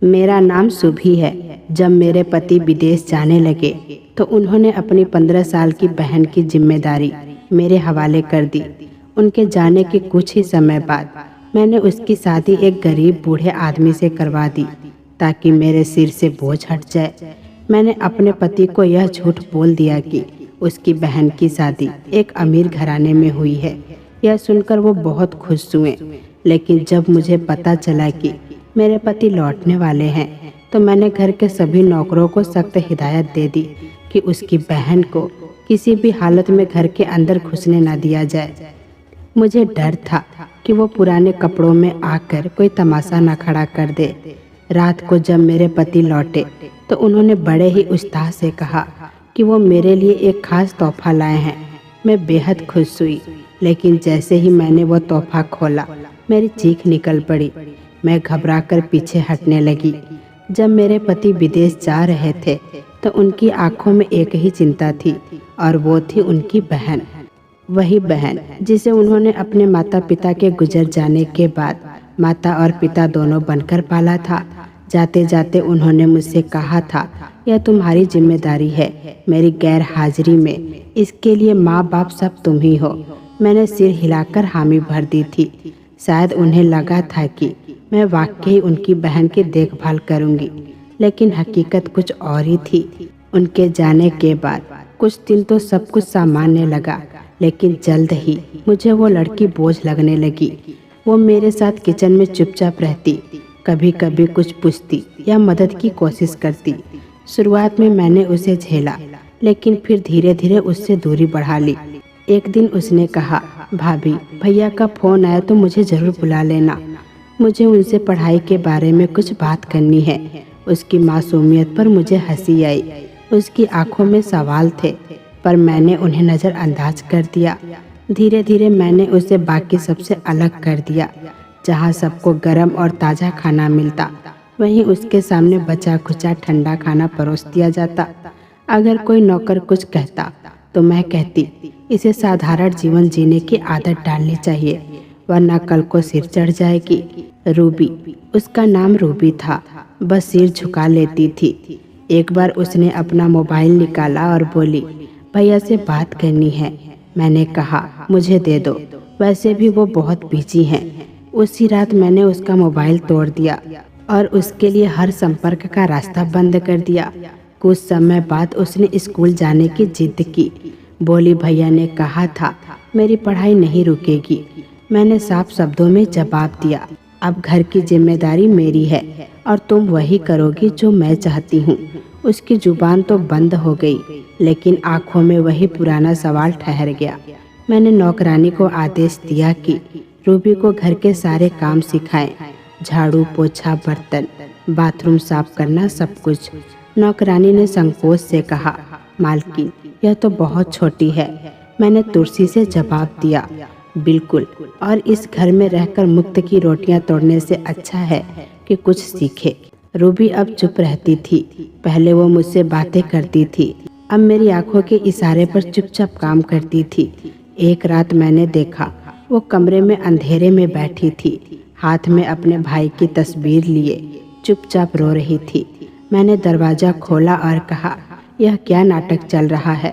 मेरा नाम सुभी है। जब मेरे पति विदेश जाने लगे तो उन्होंने अपनी 15 साल की बहन की जिम्मेदारी मेरे हवाले कर दी। उनके जाने के कुछ ही समय बाद मैंने उसकी शादी एक गरीब बूढ़े आदमी से करवा दी ताकि मेरे सिर से बोझ हट जाए। मैंने अपने पति को यह झूठ बोल दिया कि उसकी बहन की शादी एक अमीर घराने में हुई है। यह सुनकर वो बहुत खुश हुए, लेकिन जब मुझे पता चला कि मेरे पति लौटने वाले हैं तो मैंने घर के सभी नौकरों को सख्त हिदायत दे दी कि उसकी बहन को किसी भी हालत में घर के अंदर घुसने ना दिया जाए। मुझे डर था कि वो पुराने कपड़ों में आकर कोई तमाशा ना खड़ा कर दे। रात को जब मेरे पति लौटे तो उन्होंने बड़े ही उत्साह से कहा कि वो मेरे लिए एक खास तोहफा लाए हैं। मैं बेहद खुश हुई, लेकिन जैसे ही मैंने वो तोहफा खोला मेरी चीख निकल पड़ी। मैं घबराकर पीछे हटने लगी। जब मेरे पति विदेश जा रहे थे तो उनकी आंखों में एक ही चिंता थी, और वो थी उनकी बहन। वही बहन जिसे उन्होंने अपने माता पिता के गुजर जाने के बाद माता और पिता दोनों बनकर पाला था। जाते जाते उन्होंने मुझसे कहा था, यह तुम्हारी जिम्मेदारी है, मेरी गैर हाजिरी में इसके लिए माँ बाप सब तुम ही हो। मैंने सिर हिलाकर हामी भर दी थी। शायद उन्हें लगा था कि मैं वाकई उनकी बहन की देखभाल करूंगी, लेकिन हकीकत कुछ और ही थी। उनके जाने के बाद कुछ दिन तो सब कुछ सामान्य लगा, लेकिन जल्द ही मुझे वो लड़की बोझ लगने लगी। वो मेरे साथ किचन में चुपचाप रहती, कभी कभी कुछ पूछती या मदद की कोशिश करती। शुरुआत में मैंने उसे झेला, लेकिन फिर धीरे धीरे उससे दूरी बढ़ा ली। एक दिन उसने कहा, भाभी भैया का फ़ोन आया तो मुझे ज़रूर बुला लेना, मुझे उनसे पढ़ाई के बारे में कुछ बात करनी है। उसकी मासूमियत पर मुझे हंसी आई। उसकी आंखों में सवाल थे, पर मैंने उन्हें नज़रअंदाज कर दिया। धीरे धीरे मैंने उसे बाकी सबसे अलग कर दिया। जहाँ सबको गर्म और ताज़ा खाना मिलता, वहीं उसके सामने बचा खुचा ठंडा खाना परोस दिया जाता। अगर कोई नौकर कुछ कहता तो मैं कहती, इसे साधारण जीवन जीने की आदत डालनी चाहिए, वरना कल को सिर चढ़ जाएगी। रूबी, उसका नाम रूबी था, बस सिर झुका लेती थी। एक बार उसने अपना मोबाइल निकाला और बोली, भैया से बात करनी है। मैंने कहा, मुझे दे दो, वैसे भी वो बहुत बिजी हैं। उसी रात मैंने उसका मोबाइल तोड़ दिया और उसके लिए हर संपर्क का रास्ता बंद कर दिया। कुछ समय बाद उसने स्कूल जाने की जिद की। बोली, भैया ने कहा था मेरी पढ़ाई नहीं रुकेगी। मैंने साफ शब्दों में जवाब दिया, अब घर की जिम्मेदारी मेरी है और तुम वही करोगी जो मैं चाहती हूँ। उसकी जुबान तो बंद हो गई, लेकिन आंखों में वही पुराना सवाल ठहर गया। मैंने नौकरानी को आदेश दिया कि रूबी को घर के सारे काम सिखाएं, झाड़ू पोछा बर्तन बाथरूम साफ करना सब कुछ। नौकरानी ने संकोच से कहा, मालकिन यह तो बहुत छोटी है। मैंने तुलसी से जवाब दिया, बिल्कुल, और इस घर में रहकर मुफ्त की रोटियां तोड़ने से अच्छा है कि कुछ सीखे। रूबी अब चुप रहती थी। पहले वो मुझसे बातें करती थी, अब मेरी आंखों के इशारे पर चुपचाप काम करती थी। एक रात मैंने देखा वो कमरे में अंधेरे में बैठी थी, हाथ में अपने भाई की तस्वीर लिए चुपचाप रो रही थी। मैंने दरवाजा खोला और कहा, यह क्या नाटक चल रहा है?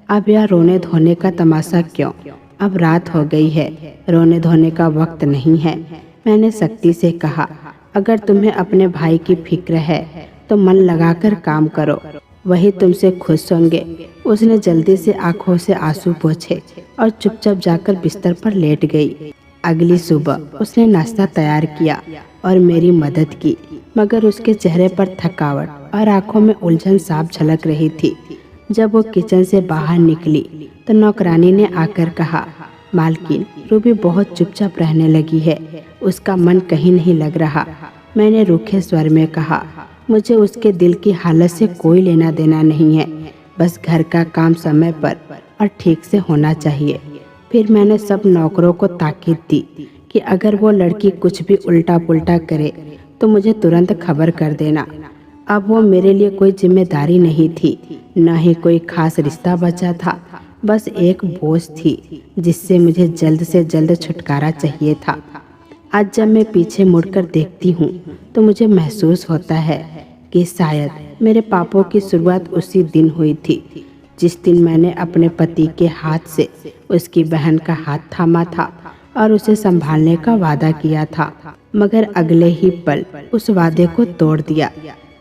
अब यह रोने धोने का तमाशा क्यों? अब रात हो गई है, रोने धोने का वक्त नहीं है। मैंने सख्ती से कहा, अगर तुम्हें अपने भाई की फिक्र है तो मन लगाकर काम करो, वही तुमसे खुश होंगे। उसने जल्दी से आंखों से आंसू पोंछे और चुपचाप जाकर बिस्तर पर लेट गई। अगली सुबह उसने नाश्ता तैयार किया और मेरी मदद की, मगर उसके चेहरे पर थकावट और आंखों में उलझन साफ झलक रही थी। जब वो किचन से बाहर निकली तो नौकरानी ने आकर कहा, मालकिन रूबी बहुत चुपचाप रहने लगी है, उसका मन कहीं नहीं लग रहा। मैंने रूखे स्वर में कहा, मुझे उसके दिल की हालत से कोई लेना देना नहीं है, बस घर का काम समय पर और ठीक से होना चाहिए। फिर मैंने सब नौकरों को ताकीद दी कि अगर वो लड़की कुछ भी उल्टा पुल्टा करे तो मुझे तुरंत खबर कर देना। अब वो मेरे लिए कोई जिम्मेदारी नहीं थी, न ही कोई खास रिश्ता बचा था, बस एक बोझ थी जिससे मुझे जल्द से जल्द छुटकारा चाहिए था। आज जब मैं पीछे मुड़कर देखती हूँ तो मुझे महसूस होता है कि शायद मेरे पापों की शुरुआत उसी दिन हुई थी जिस दिन मैंने अपने पति के हाथ से उसकी बहन का हाथ थामा था और उसे संभालने का वादा किया था, मगर अगले ही पल उस वादे को तोड़ दिया।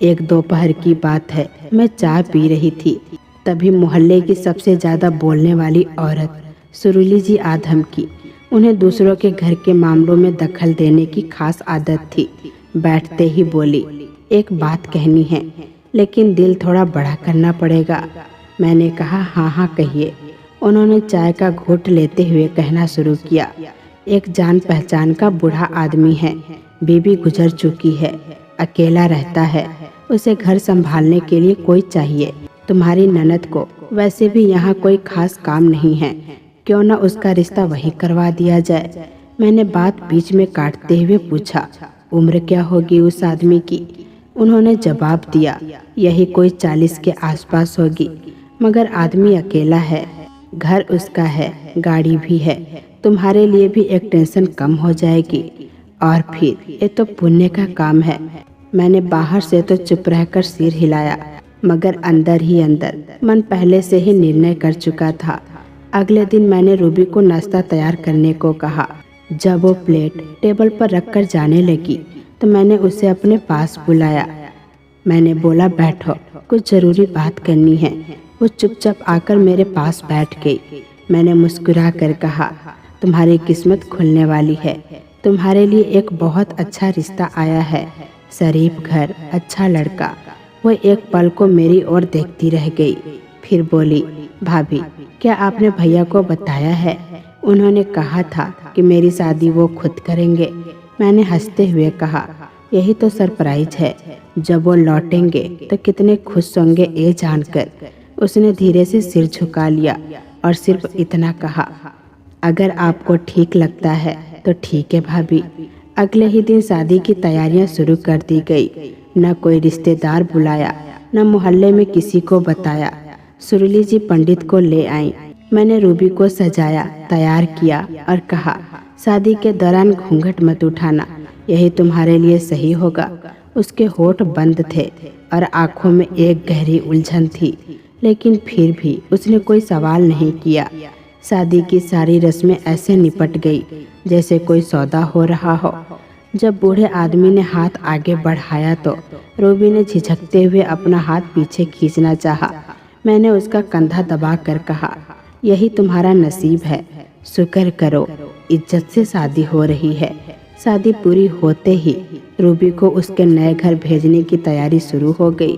एक दोपहर की बात है, मैं चाय पी रही थी, तभी मोहल्ले की सबसे ज्यादा बोलने वाली औरत सुरीली जी आ धमकी। उन्हें दूसरों के घर के मामलों में दखल देने की खास आदत थी। बैठते ही बोली, एक बात कहनी है, लेकिन दिल थोड़ा बड़ा करना पड़ेगा। मैंने कहा, हाँ हाँ कहिए। उन्होंने चाय का घूंट लेते हुए कहना शुरू किया, एक जान पहचान का बूढ़ा आदमी है, बीवी गुजर चुकी है, अकेला रहता है, उसे घर संभालने के लिए कोई चाहिए। तुम्हारी ननद को वैसे भी यहाँ कोई खास काम नहीं है, क्यों न उसका रिश्ता वहीं करवा दिया जाए। मैंने बात बीच में काटते हुए पूछा, उम्र क्या होगी उस आदमी की? उन्होंने जवाब दिया, यही कोई 40 के आसपास होगी, मगर आदमी अकेला है, घर उसका है, गाड़ी भी है, तुम्हारे लिए भी एक टेंशन कम हो जाएगी। और फिर ये तो पुण्य का काम है। मैंने बाहर से तो चुप रहकर सिर हिलाया, मगर अंदर ही अंदर मन पहले से ही निर्णय कर चुका था। अगले दिन मैंने रूबी को नाश्ता तैयार करने को कहा। जब वो प्लेट टेबल पर रखकर जाने लगी तो मैंने उसे अपने पास बुलाया। मैंने बोला, बैठो, कुछ जरूरी बात करनी है। वो चुपचाप आकर मेरे पास बैठ गई। मैंने मुस्कुरा कर कहा, तुम्हारी किस्मत खुलने वाली है, तुम्हारे लिए एक बहुत अच्छा रिश्ता आया है, शरीफ घर, अच्छा लड़का। वो एक पल को मेरी ओर देखती रह गई, फिर बोली, भाभी क्या आपने भैया को बताया है? उन्होंने कहा था कि मेरी शादी वो खुद करेंगे। मैंने हंसते हुए कहा, यही तो सरप्राइज है, जब वो लौटेंगे तो कितने खुश होंगे ये जानकर। उसने धीरे से सिर झुका लिया और सिर्फ इतना कहा, अगर आपको ठीक लगता है तो ठीक है भाभी। अगले ही दिन शादी की तैयारियां शुरू कर दी गई। न कोई रिश्तेदार बुलाया, न मोहल्ले में किसी को बताया। सुरीली जी पंडित को ले आई। मैंने रूबी को सजाया, तैयार किया और कहा, शादी के दौरान घूंघट मत उठाना, यही तुम्हारे लिए सही होगा। उसके होठ बंद थे और आंखों में एक गहरी उलझन थी, लेकिन फिर भी उसने कोई सवाल नहीं किया। शादी की सारी रस्में ऐसे निपट गई जैसे कोई सौदा हो रहा हो। जब बूढ़े आदमी ने हाथ आगे बढ़ाया तो रूबी ने झिझकते हुए अपना हाथ पीछे खींचना चाहा। मैंने उसका कंधा दबा कर कहा, यही तुम्हारा नसीब है, शुक्र करो, इज्जत से शादी हो रही है। शादी पूरी होते ही रूबी को उसके नए घर भेजने की तैयारी शुरू हो गई।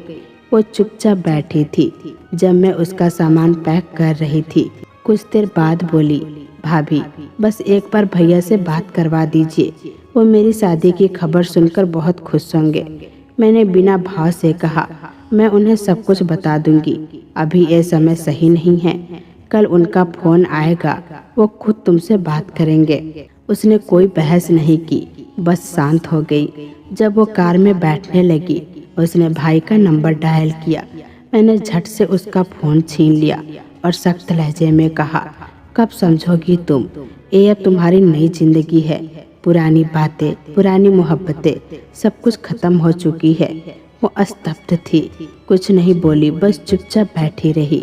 वो चुपचाप बैठी थी जब मैं उसका सामान पैक कर रही थी। कुछ देर बाद बोली, भाभी बस एक बार भैया से बात करवा दीजिए, वो मेरी शादी की खबर सुनकर बहुत खुश होंगे। मैंने बिना भाव से कहा, मैं उन्हें सब कुछ बता दूंगी, अभी ये समय सही नहीं है, कल उनका फोन आएगा, वो खुद तुमसे बात करेंगे। उसने कोई बहस नहीं की, बस शांत हो गई। जब वो कार में बैठने लगी उसने भाई का नंबर डायल किया। मैंने झट से उसका फोन छीन लिया और सख्त लहजे में कहा, कब समझोगी तुम, ये अब तुम्हारी नई जिंदगी है, पुरानी बातें, पुरानी मोहब्बतें सब कुछ खत्म हो चुकी है। वो स्तब्ध थी, कुछ नहीं बोली, बस चुपचाप बैठी रही।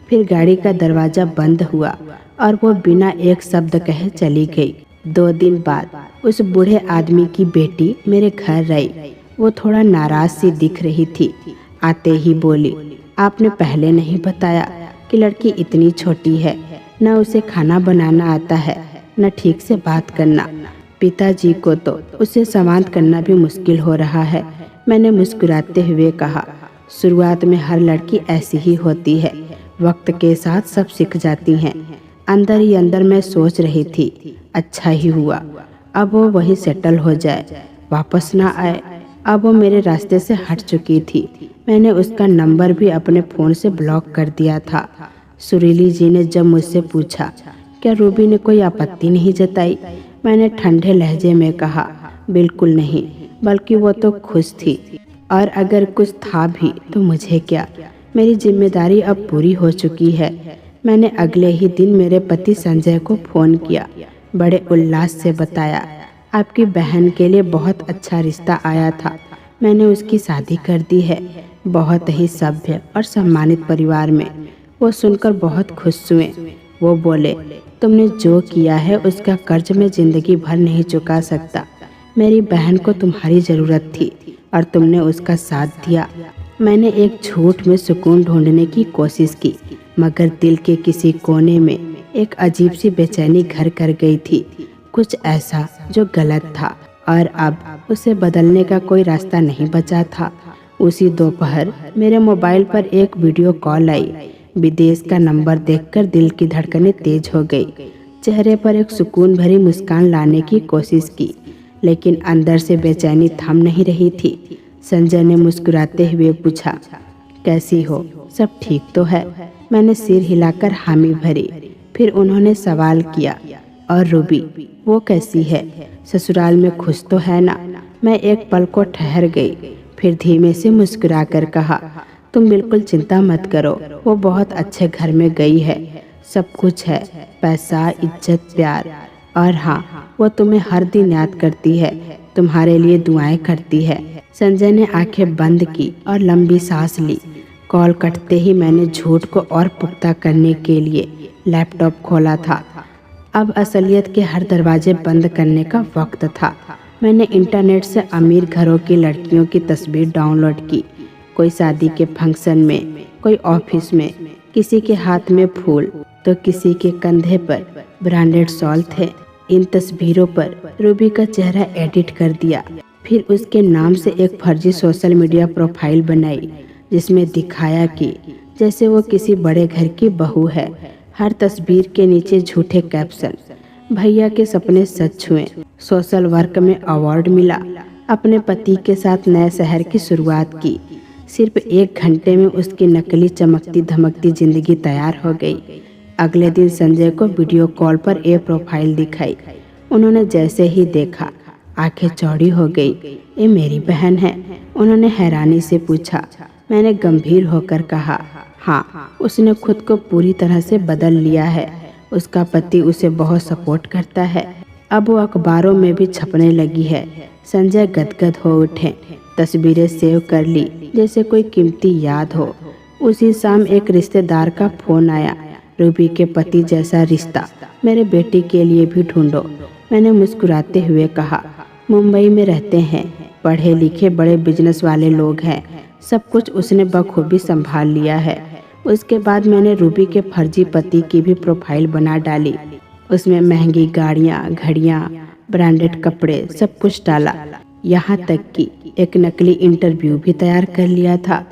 फिर गाड़ी का दरवाजा बंद हुआ और वो बिना एक शब्द कहे चली गई। 2 दिन बाद उस बूढ़े आदमी की बेटी मेरे घर आई। वो थोड़ा नाराज सी दिख रही थी। आते ही बोली, आपने पहले नहीं बताया कि लड़की इतनी छोटी है, न उसे खाना बनाना आता है, न ठीक से बात करना। पिताजी को तो उसे संवाद करना भी मुश्किल हो रहा है। मैंने मुस्कुराते हुए कहा, शुरुआत में हर लड़की ऐसी ही होती है, वक्त के साथ सब सीख जाती हैं। अंदर ही अंदर मैं सोच रही थी, अच्छा ही हुआ अब वो वहीं सेटल हो जाए, वापस ना आए। अब वो मेरे रास्ते से हट चुकी थी। मैंने उसका नंबर भी अपने फ़ोन से ब्लॉक कर दिया था। सुरीली जी ने जब मुझसे पूछा, क्या रूबी ने कोई आपत्ति नहीं जताई? मैंने ठंडे लहजे में कहा, बिल्कुल नहीं, बल्कि वो तो खुश थी, और अगर कुछ था भी तो मुझे क्या, मेरी जिम्मेदारी अब पूरी हो चुकी है। मैंने अगले ही दिन मेरे पति संजय को फ़ोन किया, बड़े उल्लास से बताया, आपकी बहन के लिए बहुत अच्छा रिश्ता आया था, मैंने उसकी शादी कर दी है, बहुत ही सभ्य और सम्मानित परिवार में। वो सुनकर बहुत खुश हुए। वो बोले, तुमने जो किया है उसका कर्ज मैं जिंदगी भर नहीं चुका सकता। मेरी बहन को तुम्हारी ज़रूरत थी और तुमने उसका साथ दिया। मैंने एक झूठ में सुकून ढूंढने की कोशिश की, मगर दिल के किसी कोने में एक अजीब सी बेचैनी घर कर गई थी, कुछ ऐसा जो गलत था, और अब उसे बदलने का कोई रास्ता नहीं बचा था। उसी दोपहर मेरे मोबाइल पर एक वीडियो कॉल आई। विदेश का नंबर देखकर दिल की धड़कनें तेज हो गई। चेहरे पर एक सुकून भरी मुस्कान लाने की कोशिश की, लेकिन अंदर से बेचैनी थम नहीं रही थी। संजय ने मुस्कुराते हुए पूछा, कैसी हो, सब ठीक तो है? मैंने सिर हिलाकर हामी भरी। फिर उन्होंने सवाल किया, और रूबी, वो कैसी है? ससुराल में खुश तो है ना? मैं एक पल को ठहर गई, फिर धीमे से मुस्कुराकर कहा, तुम बिल्कुल चिंता मत करो, वो बहुत अच्छे घर में गई है, सब कुछ है, पैसा, इज्जत, प्यार, और हाँ, वो तुम्हें हर दिन याद करती है, तुम्हारे लिए दुआएं करती है। संजय ने आंखें बंद की और लंबी सांस ली। कॉल कटते ही मैंने झूठ को और पुख्ता करने के लिए लैपटॉप खोला था। अब असलियत के हर दरवाजे बंद करने का वक्त था। मैंने इंटरनेट से अमीर घरों की लड़कियों की तस्वीर डाउनलोड की। कोई शादी के फंक्शन में, कोई ऑफिस में, किसी के हाथ में फूल तो किसी के कंधे पर ब्रांडेड शॉल थे। इन तस्वीरों पर रूबी का चेहरा एडिट कर दिया। फिर उसके नाम से एक फर्जी सोशल मीडिया प्रोफाइल बनाई, जिसमें दिखाया कि जैसे वो किसी बड़े घर की बहू है। हर तस्वीर के नीचे झूठे कैप्शन, भैया के सपने सच हुए, सोशल वर्क में अवार्ड मिला, अपने पति के साथ नए शहर की शुरुआत की। सिर्फ 1 घंटे में उसकी नकली चमकती धमकती जिंदगी तैयार हो गई। अगले दिन संजय को वीडियो कॉल पर ये प्रोफाइल दिखाई। उन्होंने जैसे ही देखा, आंखें चौड़ी हो गई। ये मेरी बहन है? उन्होंने हैरानी से पूछा। मैंने गंभीर होकर कहा, हाँ, उसने खुद को पूरी तरह से बदल लिया है। उसका पति उसे बहुत सपोर्ट करता है। अब वो अखबारों में भी छपने लगी है। संजय गदगद हो उठे। तस्वीरें सेव कर ली जैसे कोई कीमती याद हो। उसी शाम एक रिश्तेदार का फोन आया, रूबी के पति जैसा रिश्ता मेरे बेटी के लिए भी ढूंढो। मैंने मुस्कुराते हुए कहा, मुंबई में रहते हैं, पढ़े लिखे बड़े बिजनेस वाले लोग हैं, सब कुछ उसने बखूबी संभाल लिया है। उसके बाद मैंने रूबी के फर्जी पति की भी प्रोफाइल बना डाली। उसमें महंगी गाड़ियाँ, घड़ियाँ, ब्रांडेड कपड़े, सब कुछ डाला। यहाँ तक कि एक नकली इंटरव्यू भी तैयार कर लिया था,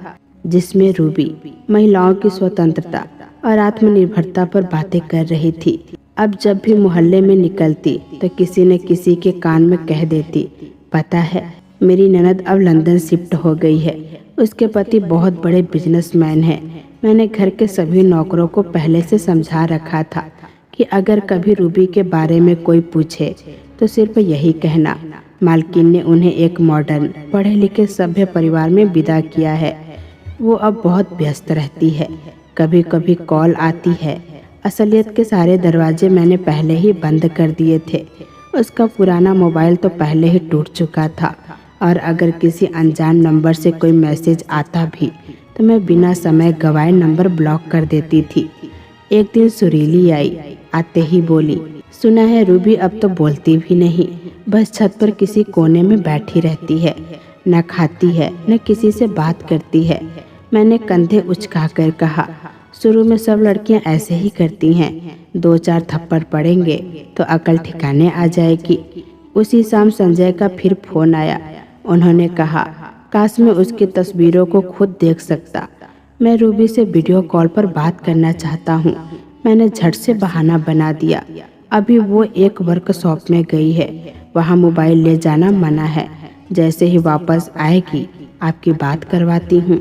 जिसमें रूबी महिलाओं की स्वतंत्रता और आत्मनिर्भरता पर बातें कर रही थी। अब जब भी मोहल्ले में निकलती तो किसी न किसी के कान में कह देती, पता है, मेरी ननद अब लंदन शिफ्ट हो गई है, उसके पति बहुत बड़े बिजनेसमैन हैं। मैंने घर के सभी नौकरों को पहले से समझा रखा था कि अगर कभी रूबी के बारे में कोई पूछे तो सिर्फ यही कहना, मालकिन ने उन्हें एक मॉडर्न, पढ़े लिखे सभ्य परिवार में विदा किया है। वो अब बहुत व्यस्त रहती है, कभी कभी कॉल आती है। असलियत के सारे दरवाजे मैंने पहले ही बंद कर दिए थे। उसका पुराना मोबाइल तो पहले ही टूट चुका था, और अगर किसी अनजान नंबर से कोई मैसेज आता भी तो मैं बिना समय गवाए नंबर ब्लॉक कर देती थी। एक दिन सुरीली आई, आते ही बोली, सुना है रूबी अब तो बोलती भी नहीं, बस छत पर किसी कोने में बैठी रहती है, न खाती है न किसी से बात करती है। मैंने कंधे उचकाकर कहा, शुरू में सब लड़कियां ऐसे ही करती हैं, 2-4 थप्पड़ पड़ेंगे तो अकल ठिकाने आ जाएगी। उसी शाम संजय का फिर फोन आया। उन्होंने कहा, काश मैं उसकी तस्वीरों को खुद देख सकता। मैं रूबी से वीडियो कॉल पर बात करना चाहता हूँ। मैंने झट से बहाना बना दिया, अभी वो एक वर्कशॉप में गई है, वहाँ मोबाइल ले जाना मना है। जैसे ही वापस आएगी आपकी बात करवाती हूँ।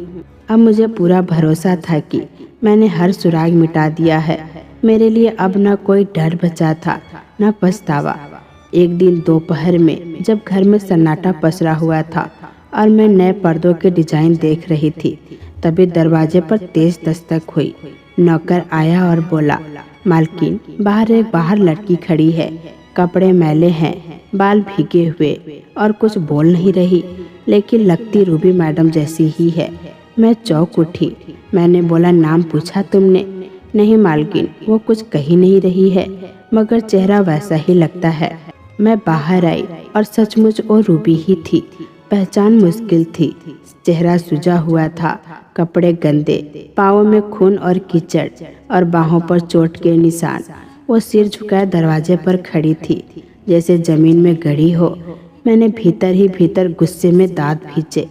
अब मुझे पूरा भरोसा था कि मैंने हर सुराग मिटा दिया है। मेरे लिए अब न कोई डर बचा था न पछतावा। एक दिन दोपहर में जब घर में सन्नाटा पसरा हुआ था और मैं नए पर्दों के डिजाइन देख रही थी, तभी दरवाजे पर तेज दस्तक हुई। नौकर आया और बोला, मालकिन, बाहर एक लड़की खड़ी है, कपड़े मैले हैं, बाल भीगे हुए और कुछ बोल नहीं रही, लेकिन लगती रूबी मैडम जैसी ही है। मैं चौंक उठी। मैंने बोला, नाम पूछा तुमने? नहीं मालकिन, वो कुछ कही नहीं रही है, मगर चेहरा वैसा ही लगता है। मैं बाहर आई और सचमुच वो रूबी ही थी। पहचान मुश्किल थी। चेहरा सूजा हुआ था, कपड़े गंदे, पाँवों में खून और कीचड़ और बाहों पर चोट के निशान। वो सिर झुकाए दरवाजे पर खड़ी थी, जैसे जमीन में गड़ी हो। मैंने भीतर ही भीतर गुस्से में दांत भींचे।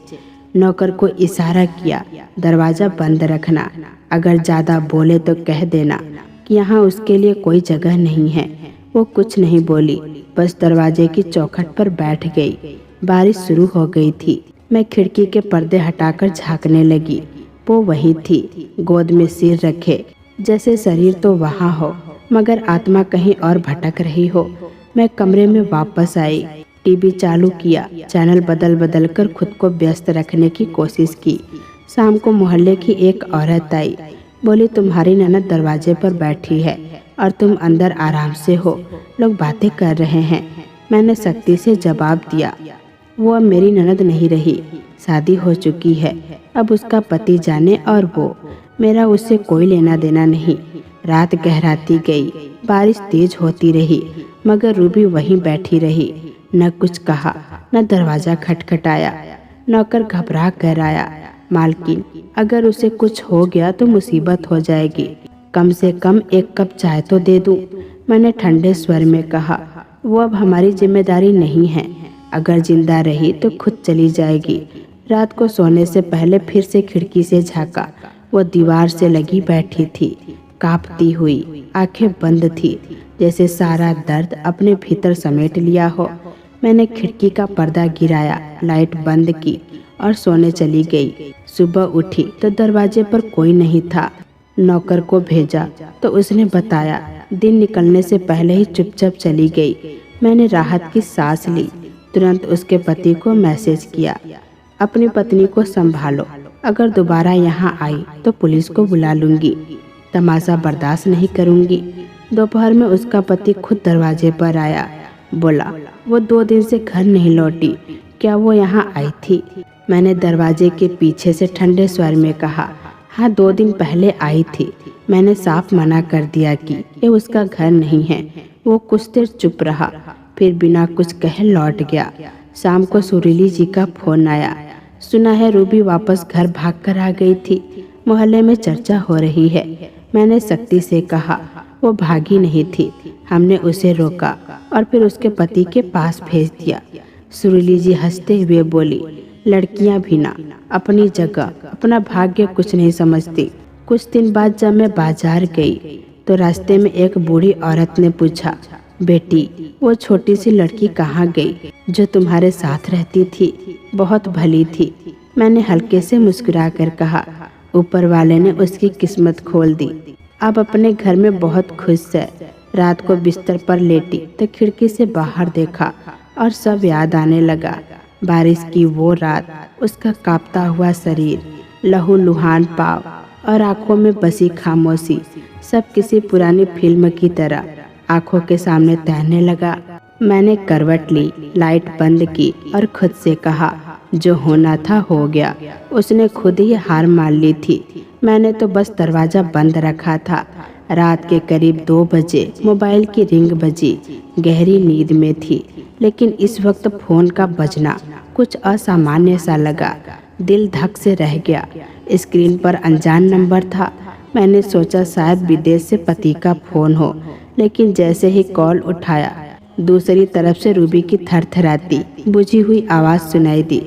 नौकर को इशारा किया, दरवाजा बंद रखना। अगर ज्यादा बोले तो कह देना कि यहाँ उसके लिए कोई जगह नहीं है। वो कुछ नहीं बोली, बस दरवाजे की चौखट पर बैठ गई। बारिश शुरू हो गई थी। मैं खिड़की के पर्दे हटाकर झांकने लगी। वो वही थी, गोद में सिर रखे, जैसे शरीर तो वहाँ हो मगर आत्मा कहीं और भटक रही हो। मैं कमरे में वापस आई, टीवी चालू किया, चैनल बदल बदल कर खुद को व्यस्त रखने की कोशिश की। शाम को मोहल्ले की एक औरत आई, बोली, तुम्हारी ननद दरवाजे पर बैठी है और तुम अंदर आराम से हो, लोग बातें कर रहे हैं। मैंने सख्ती से जवाब दिया, वो अब मेरी ननद नहीं रही, शादी हो चुकी है, अब उसका पति जाने और वो, मेरा उससे कोई लेना देना नहीं। रात गहराती गई, बारिश तेज होती रही, मगर रूबी वहीं बैठी रही। न कुछ कहा, न दरवाजा खटखटाया। नौकर घबरा कर आया, मालकिन, अगर उसे कुछ हो गया तो मुसीबत हो जाएगी, कम से कम एक कप चाय तो दे दूं। मैंने ठंडे स्वर में कहा, वो अब हमारी जिम्मेदारी नहीं है, अगर जिंदा रही तो खुद चली जाएगी। रात को सोने से पहले फिर से खिड़की से झांका। वो दीवार से लगी बैठी थी, कांपती हुई, आंखें बंद थी, जैसे सारा दर्द अपने भीतर समेट लिया हो। मैंने खिड़की का पर्दा गिराया, लाइट बंद की और सोने चली गई। सुबह उठी तो दरवाजे पर कोई नहीं था। नौकर को भेजा तो उसने बताया, दिन निकलने से पहले ही चुपचाप चली गई। मैंने राहत की सांस ली। तुरंत उसके पति को मैसेज किया, अपनी पत्नी को संभालो, अगर दोबारा यहाँ आई तो पुलिस को बुला लूंगी, तमाशा बर्दाश्त नहीं करूंगी। दोपहर में उसका पति खुद दरवाजे पर आया, बोला, वो 2 दिन से घर नहीं लौटी, क्या वो यहाँ आई थी? मैंने दरवाजे के पीछे से ठंडे स्वर में कहा, हाँ 2 दिन पहले आई थी। मैंने साफ मना कर दिया कि ये उसका घर नहीं है। वो कुछ देर चुप रहा, फिर बिना कुछ कहे लौट गया। शाम को सुरीली जी का फोन आया, सुना है रूबी वापस घर भागकर आ गई थी, मोहल्ले में चर्चा हो रही है। मैंने सख्ती से कहा, वो भागी नहीं थी, हमने उसे रोका और फिर उसके पति के पास भेज दिया। सुरीली जी हंसते हुए बोली, लड़कियां भी ना, अपनी जगह, अपना भाग्य कुछ नहीं समझती। कुछ दिन बाद जब मैं बाजार गई तो रास्ते में एक बूढ़ी औरत ने पूछा, बेटी, वो छोटी सी लड़की कहाँ गई जो तुम्हारे साथ रहती थी? बहुत भली थी। मैंने हल्के से मुस्कुरा कर कहा, ऊपर वाले ने उसकी किस्मत खोल दी, अब अपने घर में बहुत खुश है। रात को बिस्तर पर लेटी तो खिड़की से बाहर देखा और सब याद आने लगा। बारिश की वो रात, उसका कांपता हुआ शरीर, लहू लुहान पाँव और आंखों में बसी खामोशी, सब किसी पुरानी फिल्म की तरह आंखों के सामने तैरने लगा। मैंने करवट ली, लाइट बंद की और खुद से कहा, जो होना था हो गया। उसने खुद ही हार मान ली थी, मैंने तो बस दरवाजा बंद रखा था। रात के करीब 2 बजे मोबाइल की रिंग बजी। गहरी नींद में थी, लेकिन इस वक्त फोन का बजना कुछ असामान्य सा लगा। दिल धक से रह गया। स्क्रीन पर अनजान नंबर था। मैंने सोचा शायद विदेश से पति का फोन हो, लेकिन जैसे ही कॉल उठाया, दूसरी तरफ से रूबी की थरथराती बुझी हुई आवाज़ सुनाई दी।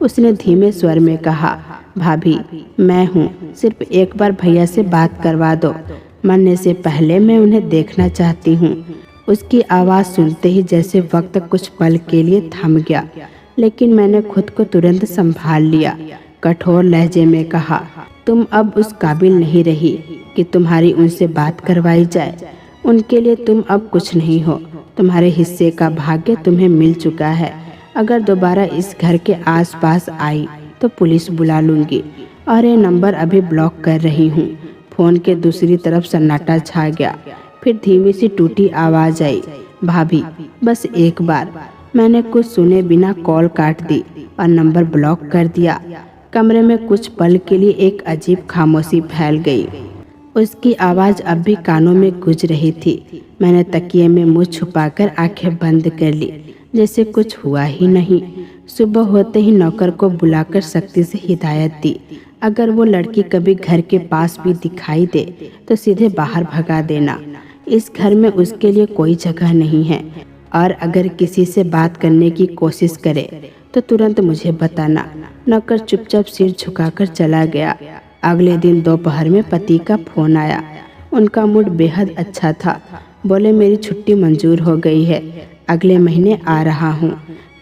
उसने धीमे स्वर में कहा, भाभी, मैं हूँ, सिर्फ एक बार भैया से बात करवा दो, मरने से पहले मैं उन्हें देखना चाहती हूँ। उसकी आवाज़ सुनते ही जैसे वक्त कुछ पल के लिए थम गया, लेकिन मैंने खुद को तुरंत संभाल लिया। कठोर लहजे में कहा, तुम अब उस काबिल नहीं रही कि तुम्हारी उनसे बात करवाई जाए। उनके लिए तुम अब कुछ नहीं हो। तुम्हारे हिस्से का भाग्य तुम्हें मिल चुका है। अगर दोबारा इस घर के आसपास आई तो पुलिस बुला लूंगी और ये नंबर अभी ब्लॉक कर रही हूँ। फोन के दूसरी तरफ सन्नाटा छा गया। फिर धीमी सी टूटी आवाज आई, भाभी, बस एक बार। मैंने कुछ सुने बिना कॉल काट दी और नंबर ब्लॉक कर दिया। कमरे में कुछ पल के लिए एक अजीब खामोशी फैल गई। उसकी आवाज़ अब भी कानों में गूंज रही थी। मैंने तकिए में मुंह छुपाकर आंखें बंद कर ली, जैसे कुछ हुआ ही नहीं। सुबह होते ही नौकर को बुलाकर सख्ती से हिदायत दी, अगर वो लड़की कभी घर के पास भी दिखाई दे तो सीधे बाहर भगा देना। इस घर में उसके लिए कोई जगह नहीं है, और अगर किसी से बात करने की कोशिश करे तो तुरंत मुझे बताना। नौकर चुपचाप सिर झुकाकर चला गया। अगले दिन दोपहर में पति का फोन आया। उनका मूड बेहद अच्छा था। बोले, मेरी छुट्टी मंजूर हो गई है, अगले महीने आ रहा हूँ।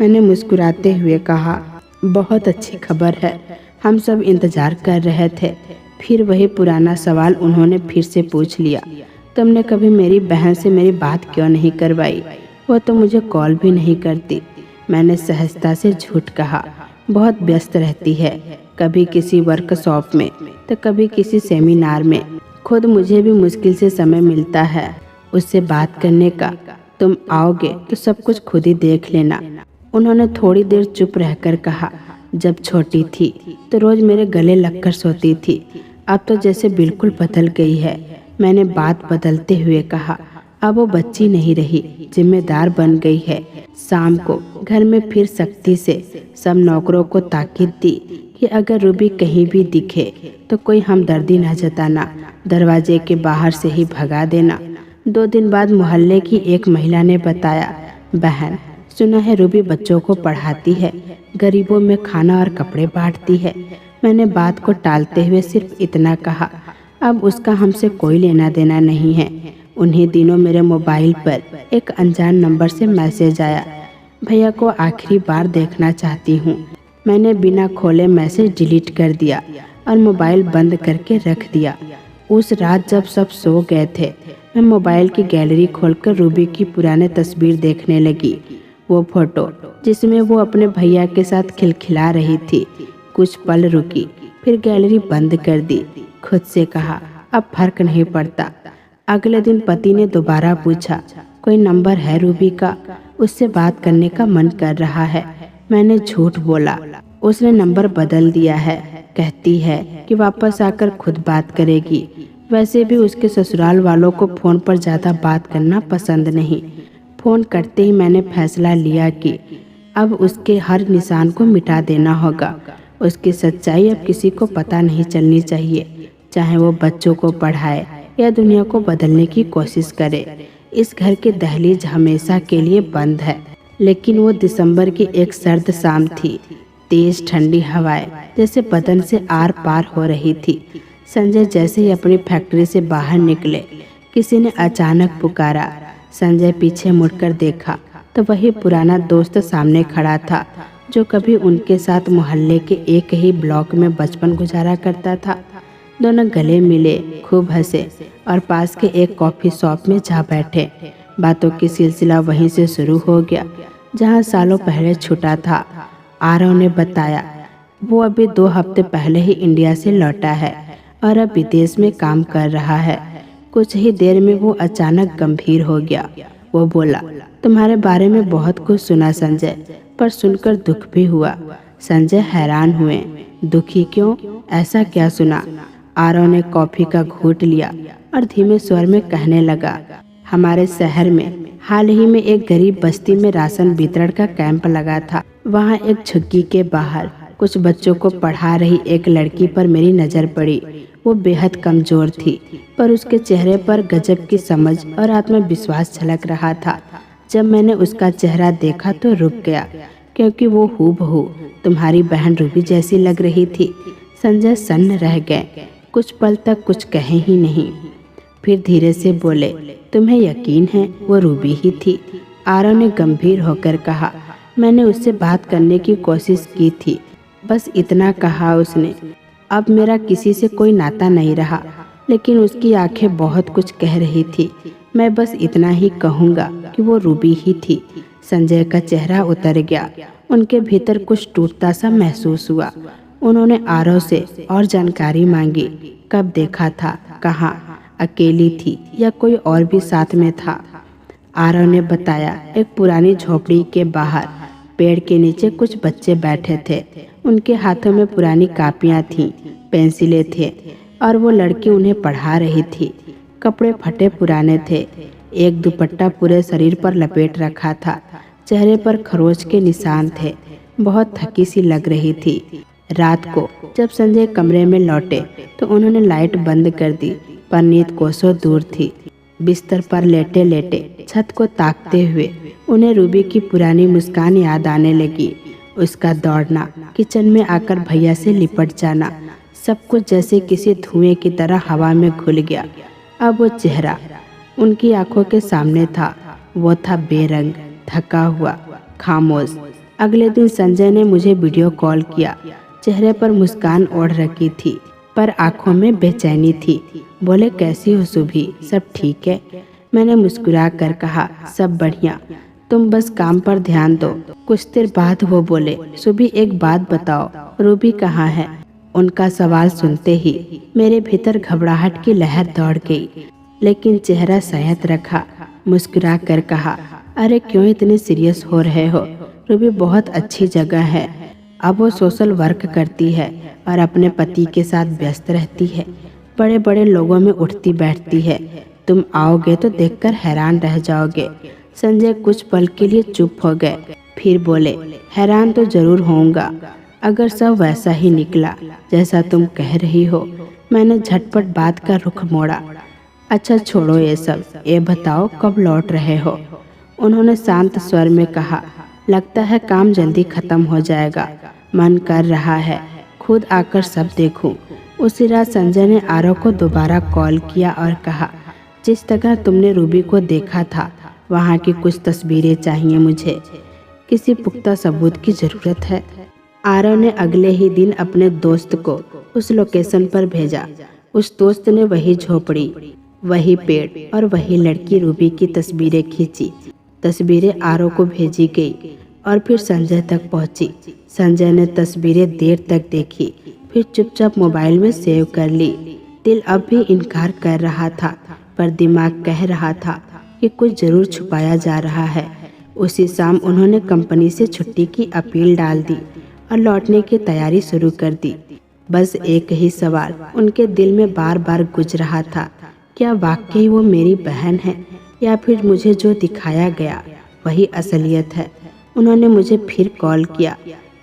मैंने मुस्कुराते हुए कहा, बहुत अच्छी खबर है, हम सब इंतजार कर रहे थे। फिर वही पुराना सवाल उन्होंने फिर से पूछ लिया, तुमने कभी मेरी बहन से मेरी बात क्यों नहीं करवाई? वो तो मुझे कॉल भी नहीं करती। मैंने सहजता से झूठ कहा, बहुत व्यस्त रहती है, कभी किसी वर्कशॉप में तो कभी किसी सेमिनार में। खुद मुझे भी मुश्किल से समय मिलता है उससे बात करने का। तुम आओगे तो सब कुछ खुद ही देख लेना। उन्होंने थोड़ी देर चुप रहकर कहा, जब छोटी थी तो रोज मेरे गले लगकर सोती थी, अब तो जैसे बिल्कुल बदल गई है। मैंने बात बदलते हुए कहा, अब वो बच्ची नहीं रही, जिम्मेदार बन गई है। शाम को घर में फिर सख्ती से सब नौकरों को ताकीद दी कि अगर रूबी कहीं भी दिखे तो कोई हमदर्दी न जताना, दरवाजे के बाहर से ही भगा देना। 2 दिन बाद मोहल्ले की एक महिला ने बताया, बहन, सुना है रूबी बच्चों को पढ़ाती है, गरीबों में खाना और कपड़े बांटती है। मैंने बात को टालते हुए सिर्फ इतना कहा, अब उसका हमसे कोई लेना देना नहीं है। उन्हीं दिनों मेरे मोबाइल पर एक अनजान नंबर से मैसेज आया, भैया को आखिरी बार देखना चाहती हूँ। मैंने बिना खोले मैसेज डिलीट कर दिया और मोबाइल बंद करके रख दिया। उस रात जब सब सो गए थे, मैं मोबाइल की गैलरी खोलकर रूबी की पुराने तस्वीर देखने लगी। वो फोटो जिसमें वो अपने भैया के साथ खिलखिला रही थी। कुछ पल रुकी, फिर गैलरी बंद कर दी। खुद से कहा, अब फर्क नहीं पड़ता। अगले दिन पति ने दोबारा पूछा, कोई नंबर है रूबी का? उससे बात करने का मन कर रहा है। मैंने झूठ बोला, उसने नंबर बदल दिया है, कहती है कि वापस आकर खुद बात करेगी। वैसे भी उसके ससुराल वालों को फ़ोन पर ज़्यादा बात करना पसंद नहीं। फ़ोन करते ही मैंने फैसला लिया कि अब उसके हर निशान को मिटा देना होगा। उसकी सच्चाई अब किसी को पता नहीं चलनी चाहिए, चाहे वो बच्चों को पढ़ाए या दुनिया को बदलने की कोशिश करे। इस घर की दहलीज हमेशा के लिए बंद है। लेकिन वो दिसंबर की एक सर्द शाम थी। तेज ठंडी हवाएं जैसे बदन से आर पार हो रही थी। संजय जैसे ही अपनी फैक्ट्री से बाहर निकले, किसी ने अचानक पुकारा। संजय पीछे मुड़कर देखा तो वही पुराना दोस्त सामने खड़ा था, जो कभी उनके साथ मोहल्ले के एक ही ब्लॉक में बचपन गुजारा करता था। दोनों गले मिले, खूब हंसे और पास के एक कॉफ़ी शॉप में जा बैठे। बातों की सिलसिला वहीं से शुरू हो गया जहां सालों पहले छूटा था। आरव ने बताया, वो अभी 2 हफ्ते पहले ही इंडिया से लौटा है और अब विदेश में काम कर रहा है। कुछ ही देर में वो अचानक गंभीर हो गया। वो बोला, तुम्हारे बारे में बहुत कुछ सुना संजय, पर सुनकर दुख भी हुआ। संजय हैरान हुए, दुखी क्यों? ऐसा क्या सुना? आरव ने कॉफी का घूंट लिया और धीमे स्वर में कहने लगा, हमारे शहर में हाल ही में एक गरीब बस्ती में राशन वितरण का कैंप लगा था। वहाँ एक झुग्गी के बाहर कुछ बच्चों को पढ़ा रही एक लड़की पर मेरी नज़र पड़ी। वो बेहद कमज़ोर थी, पर उसके चेहरे पर गजब की समझ और आत्मविश्वास झलक रहा था। जब मैंने उसका चेहरा देखा तो रुक गया, क्योंकि वो हूबहू तुम्हारी बहन रूबी जैसी लग रही थी। संजय सन्न रह गए, कुछ पल तक कुछ कहे ही नहीं। फिर धीरे से बोले, तुम्हें यकीन है वो रूबी ही थी? आरव ने गंभीर होकर कहा, मैंने उससे बात करने की कोशिश की थी, बस इतना कहा उसने। अब मेरा किसी से कोई नाता नहीं रहा, लेकिन उसकी आंखें बहुत कुछ कह रही थी। मैं बस इतना ही कहूँगा कि वो रूबी ही थी। संजय का चेहरा उतर गया, उनके भीतर कुछ टूटता सा महसूस हुआ। उन्होंने आरव से और जानकारी मांगी, कब देखा था, कहाँ, अकेली थी या कोई और भी साथ में था? आरव ने बताया। एक पुरानी झोपड़ी के बाहर पेड़ के नीचे कुछ बच्चे बैठे थे। उनके हाथों में पुरानी कापियां थीं, पेंसिलें थे और वो लड़की उन्हें पढ़ा रही थी। कपड़े फटे पुराने थे। एक दुपट्टा पूरे शरीर पर लपेट रखा था। चेहरे पर खरोच के निशान थे। बहुत थकी सी लग रही थी। रात को जब संजय कमरे में लौटे तो उन्होंने लाइट बंद कर दी। पर नींद कोसों दूर थी। बिस्तर पर लेटे लेटे छत को ताकते हुए उन्हें रूबी की पुरानी मुस्कान याद आने लगी। उसका दौड़ना, किचन में आकर भैया से लिपट जाना, सब कुछ जैसे किसी धुएं की तरह हवा में घुल गया। अब वो चेहरा उनकी आंखों के सामने था। वो था बेरंग, थका हुआ, खामोश। अगले दिन संजय ने मुझे वीडियो कॉल किया। चेहरे पर मुस्कान ओढ़ रखी थी, पर आंखों में बेचैनी थी। बोले, कैसी हो सुभी, सब ठीक है? मैंने मुस्कुरा कर कहा, सब बढ़िया, तुम बस काम पर ध्यान दो। कुछ देर बाद वो बोले, सुभी एक बात बताओ, रूबी कहाँ है? उनका सवाल सुनते ही मेरे भीतर घबराहट की लहर दौड़ गई, लेकिन चेहरा संयत रखा। मुस्कुरा कर कहा, अरे क्यों इतने सीरियस हो रहे हो? रूबी बहुत अच्छी जगह है। अब वो सोशल वर्क करती है और अपने पति के साथ व्यस्त रहती है। बड़े बड़े लोगों में उठती बैठती है। तुम आओगे तो देखकर हैरान रह जाओगे। संजय कुछ पल के लिए चुप हो गए, फिर बोले, हैरान तो जरूर होऊंगा अगर सब वैसा ही निकला जैसा तुम कह रही हो। मैंने झटपट बात का रुख मोड़ा। अच्छा छोड़ो ये सब, ये बताओ कब लौट रहे हो? उन्होंने शांत स्वर में कहा, लगता है काम जल्दी खत्म हो जाएगा। मन कर रहा है खुद आकर सब देखूं। उसी रात संजय ने आरव को दोबारा कॉल किया और कहा, जिस जगह तुमने रूबी को देखा था वहाँ की कुछ तस्वीरें चाहिए मुझे। किसी पुख्ता सबूत की जरूरत है। आरव ने अगले ही दिन अपने दोस्त को उस लोकेशन पर भेजा। उस दोस्त ने वही झोपड़ी, वही पेड़ और वही लड़की रूबी की तस्वीरें खींची। तस्वीरें आरव को भेजी गई और फिर संजय तक पहुंची। संजय ने तस्वीरें देर तक देखी, फिर चुपचाप मोबाइल में सेव कर ली। दिल अब भी इनकार कर रहा था, पर दिमाग कह रहा था कि कुछ जरूर छुपाया जा रहा है। उसी शाम उन्होंने कंपनी से छुट्टी की अपील डाल दी और लौटने की तैयारी शुरू कर दी। बस एक ही सवाल उनके दिल में बार बार गूंज रहा था, क्या वाकई वो मेरी बहन है या फिर मुझे जो दिखाया गया वही असलियत है? उन्होंने मुझे फिर कॉल किया,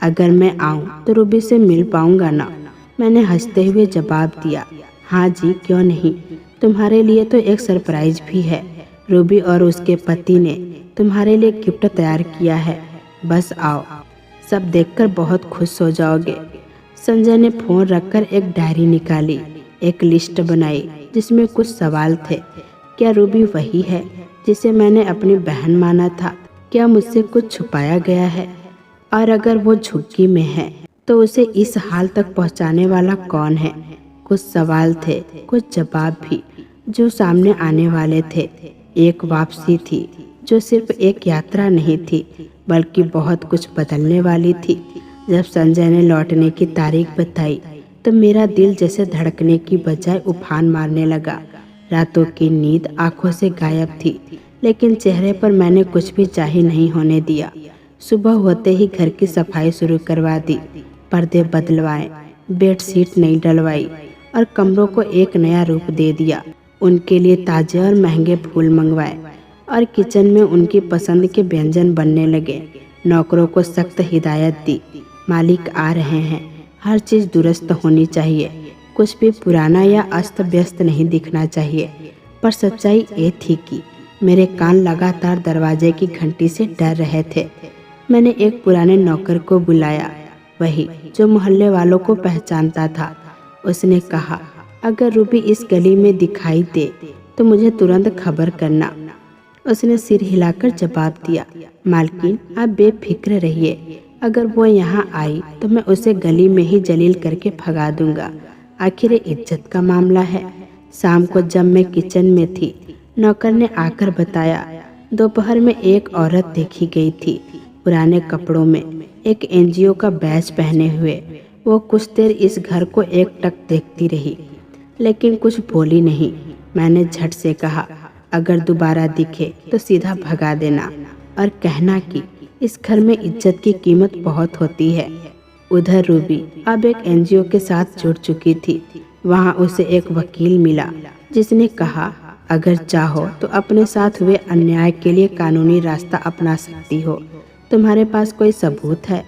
अगर मैं आऊं तो रूबी से मिल पाऊंगा ना? मैंने हंसते हुए जवाब दिया, हाँ जी, क्यों नहीं। तुम्हारे लिए तो एक सरप्राइज भी है। रूबी और उसके पति ने तुम्हारे लिए गिफ्ट तैयार किया है, बस आओ, सब देखकर बहुत खुश हो जाओगे। संजय ने फोन रखकर एक डायरी निकाली, एक लिस्ट बनाई जिसमें कुछ सवाल थे। क्या रूबी वही है जिसे मैंने अपनी बहन माना था? क्या मुझसे कुछ छुपाया गया है? और अगर वो झुग्गी में है तो उसे इस हाल तक पहुंचाने वाला कौन है? कुछ सवाल थे, कुछ जवाब भी जो सामने आने वाले थे। एक वापसी थी जो सिर्फ एक यात्रा नहीं थी बल्कि बहुत कुछ बदलने वाली थी। जब संजय ने लौटने की तारीख बताई तो मेरा दिल जैसे धड़कने की बजाय उफान मारने लगा। रातों की नींद आंखों से गायब थी, लेकिन चेहरे पर मैंने कुछ भी जाहिर नहीं होने दिया। सुबह होते ही घर की सफाई शुरू करवा दी, पर्दे बदलवाए, बेडशीट नई डलवाई और कमरों को एक नया रूप दे दिया। उनके लिए ताजे और महंगे फूल मंगवाए और किचन में उनकी पसंद के व्यंजन बनने लगे। नौकरों को सख्त हिदायत दी, मालिक आ रहे हैं, हर चीज़ दुरुस्त होनी चाहिए, कुछ भी पुराना या अस्त व्यस्त नहीं दिखना चाहिए। पर सच्चाई ये थी कि मेरे कान लगातार दरवाजे की घंटी से डर रहे थे। मैंने एक पुराने नौकर को बुलाया, वही जो मोहल्ले वालों को पहचानता था। उसने कहा, अगर रूबी इस गली में दिखाई दे तो मुझे तुरंत खबर करना। उसने सिर हिलाकर जवाब दिया, मालकिन आप बेफिक्र रहिए, अगर वो यहाँ आई तो मैं उसे गली में ही जलील करके भगा दूंगा। आखिर इज्जत का मामला है। शाम को जब मैं किचन में थी, नौकर ने आकर बताया, दोपहर में एक औरत देखी गई थी, पुराने कपड़ों में, एक एनजीओ का बैच पहने हुए। वो कुछ देर इस घर को एकटक देखती रही, लेकिन कुछ बोली नहीं। मैंने झट से कहा, अगर दोबारा दिखे तो सीधा भगा देना और कहना कि इस घर में इज्जत की कीमत बहुत होती है। उधर रूबी अब एक एनजीओ के साथ जुड़ चुकी थी। वहाँ उसे एक वकील मिला जिसने कहा, अगर चाहो तो अपने साथ हुए अन्याय के लिए कानूनी रास्ता अपना सकती हो। तुम्हारे पास कोई सबूत है?